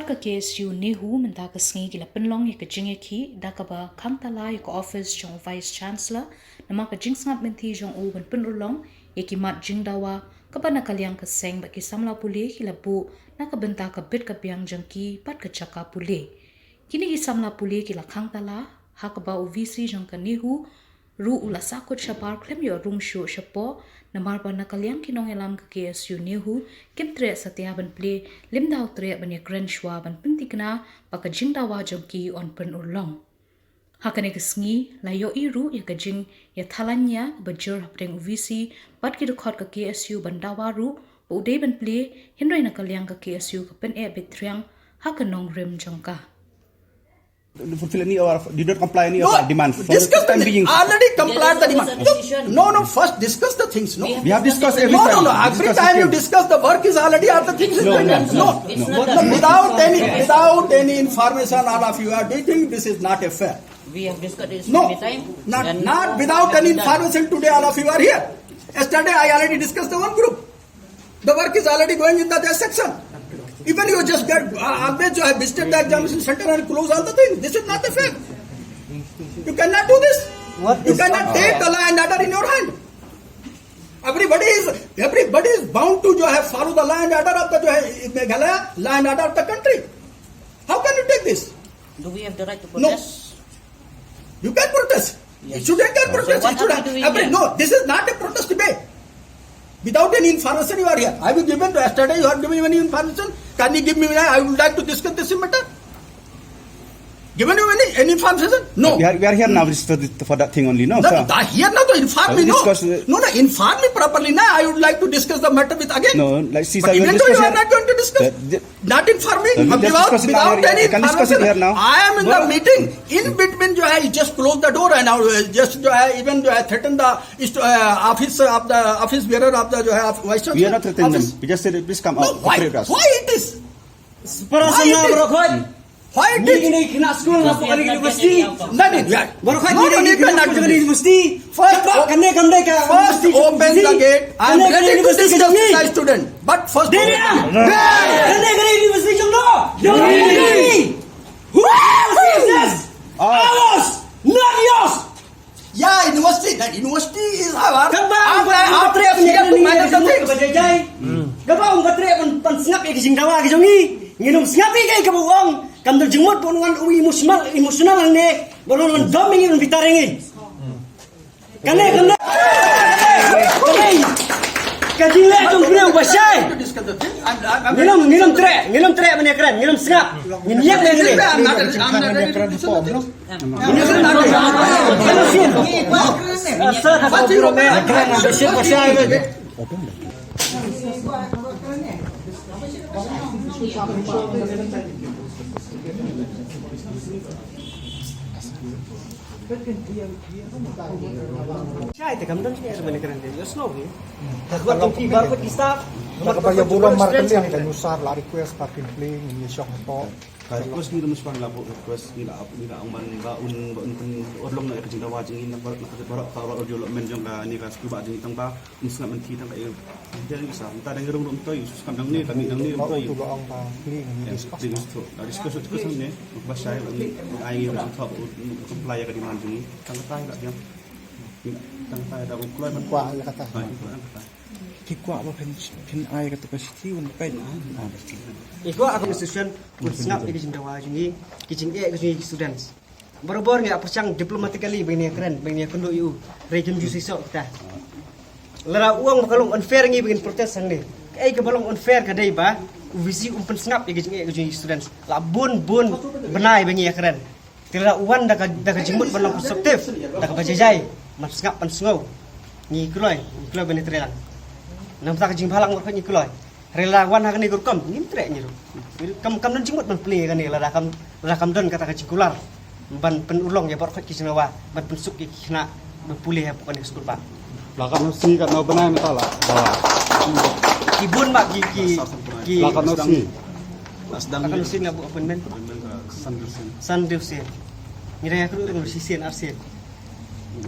ka KSU Nehu menta ka sngi kila penlong ya ka jinge ki da ka ba kamtala ya ka office jong vice chancellor nama ka jingsngap menti jong u ban penulong ya ki mat jingdawa ka ba nakaliang ka seng ba ki samla puli kila bu na ka benta ka bit ka piang jang ki pat ka chaka puli kini ki samla puli kila kamtala ha ka ba u VC jong ka Nehu ru ula sakut shapar klem yo rung shu shapo namar pa nakaliang kinong elam ka KSU Nehu kimtre sa tiyaban ple limdaw tre ban ya grand shwa ban pentikna baka jingdawa jongki on pen urlong hakane kisngi layo iru ya kajing ya thalanya bajur hapdeng VC pat ki record ka KSU bandawa ru uday ban ple hinray nakaliang ka KSU ka pen e bitriang hakanong rem jongka fulfill any or did not comply any of our demands. Discuss the thing. Already complied the demand. No, first discuss the things. No, we have discussed every time. No, every time you discuss the work is already are the things. No. Without any information, all of you are. Do you think this is not a fair? We have discussed this no, many times. Not without any information. Today, all of you are here. Yesterday, I already discussed the one group. The work is already going in the section. Even you just get always you have visited the examination center and close all the things. This is not a fact. You cannot do this. You cannot take the law and order in your hand. Everybody is bound to follow the law and order of the law and order of the country. How can you take this? Do we have the right to protest? No. You can protest. Yes. Student can protest. So no, this is not a protest debate. Without any information, you are here. I will give it to yesterday. You have given me any information. Can you give me? I would like to discuss this matter. Given you any information? No. We are here now for that thing only, no? Here now to inform me, no. No, inform me properly. Now I would like to discuss the matter with again. No, like see, but even though you are not going to discuss, not inform me without any information. I am in the meeting. In between, you just close the door and now just even threaten the office bearer of the vice chancellor. We are not threatening them. We just said please come out. Why it is? Why it is? University. First, open the gate. I am ready to discuss with the student. But first, yeah, university. That university is our. Kamdal jengmot bonuan emosional ang ne bonuan doming yung bitarengi kane kajile tong pinang basay nginom tre mane kran nginom sngap ngiyak ne ne Siya, ito kamdam siya sa manikiran din. Yung snow, eh. Nagwa itong pibar ko di staff. Nakapayaburan markan yang kan usar la request parking plane ni shock po. Request nila mas pang labo request nila ang man baun orlong na ikajing dawa jing ina para audio men jong ka ni ka scuba jing itang ba misna man ti tang kayo. Dili sa ta dang rong to yu kam dang ni kami dang ni to yu. Tulo ang plane ni discuss ni basay ang ay yung top comply ka di man jing tang tay ka diam. Tang tay da comply man kwa la kata. Kikwa apa pen ai kata pasti un pen Iko ako institution pun sngap di Jindawa jungi kijing ke students. Baru-baru nggak percang diplomatically begini keren begini kundu yu region jusisok kita. Lara uang makalong unfair ngi begini protes sang ni. Ai ke balong unfair ka dai ba visi umpen sngap di kijing students. Labun benai begini keren. Tira uan dah ka jimut balang konstruktif dah ka bajajai mas sngap pan sngau. Ngi kloy begini terang. Nam tak jing balang ko ni kloy. Relawan hakan ni gurkom ngimtre nyiru. Kam dan jimut man play kan ni la kam don kata kacikular. Ban penulong ya bor ki sinawa ban pensuk ki kena pulih ya pokoknya sekolah pak. Lakan si kat no benai metala. Kibun mak ki Lakan no si. Lakan si ngabu apa men? Sandusin. Ngira aku dengan sisian arsin.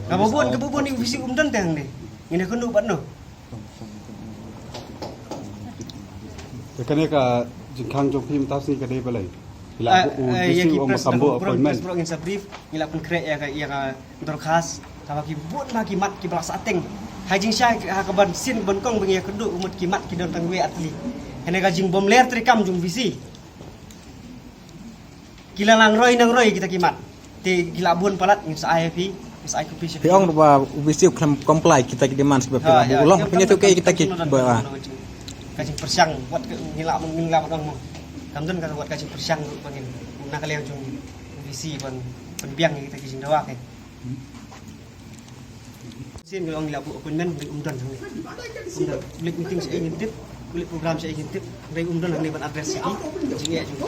Kabubun ni visi umdan tang ni. Ngina kundu bat no. Kani ka jengkang jong phim tas ni kadai balai. Ya Ila kipres kambo dan appointment. bro ingin sabrif ngila pun krek ya ka dorkas kawa ki buat lagi mat ki balak sateng hajing syai ha ka ban sin ban kong bengi kedu umut ki mat ki don tang we atli hene ka jing bom ler trikam jung visi kila nang roi kita ki mat ti kila bun palat ngin sa IFP is I could Thì ông và UBC klam comply kita ki demand sebab kita ulang punya tu kita ki ba. Kajing persiang buat ngila dong mo kamdun ka buat kajing persiang pangin nakaliang jung visi ban biang kita ki jing dawa ke sin kalau ngila bu appointment di umdan ni umdan klik meeting saya ingin tip klik program saya ingin tip dari umdan ni ban address ini jing ya jung